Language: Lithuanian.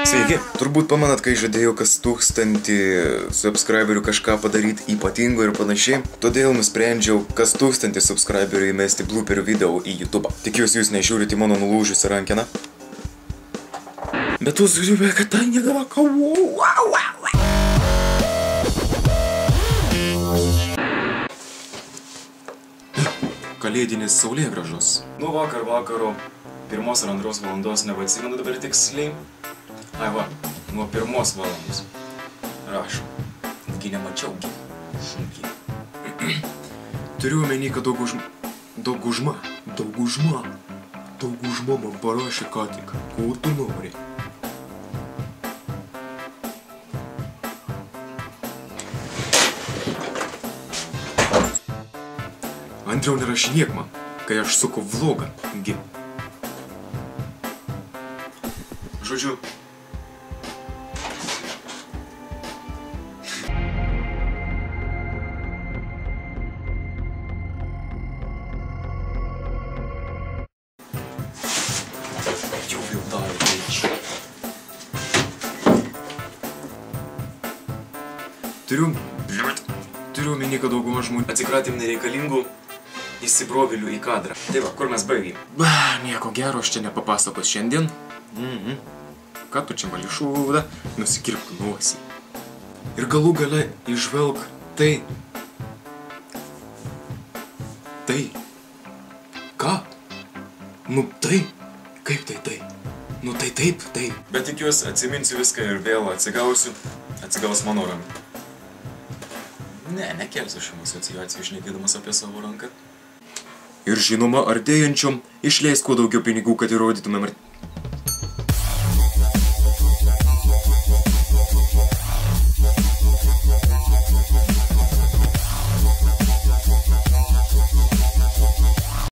Sveiki, turbūt pamanat, kai žadėjau kas 1000 subscriberių kažką padaryti ypatingo ir panašiai. Todėl nusprendžiau kas 1000 subscriberių įmesti blooperių video į YouTube. Tikiuosi jūs nežiūrite į mano nulūžusią rankeną. Bet jūs žiūrėjau, kad tai negava kavo. Kalėdinis saulėgražus. Nuo vakaro 1 ar 2 valandos nebeatsimenu dabar tiksliai. Ai va, nuo 1 valandos. Rašau. Gi nemačiaugi. Turiu omeny, kad Daugužma man parašė ką tik. Ko tu nori? Andriau, nerašinėk man, kai aš suku vlogą. Gi. Žodžiu. Turiu omeny, kad dauguma žmonių atsikratėm nereikalingų įsibrovėlių į kadrą. Tai va, kur mes baigėm? Nieko gero aš čia nepapasakos šiandien. Ką tu čia mali šūda? Nusikirpk nosį. Ir galų gale įžvelg tai. Tai. Ką? Nu tai. Kaip tai? Nu tai taip, tai. Bet tikiuosi atsiminsiu viską ir vėl atsigausiu. Atsigaus mano ranką. Ne, nekelsiu šiam asociacijų šnekėdamas apie savo ranką. Ir žinoma, artėjančiom išleis kuo daugiau pinigų, kad įrodytumėm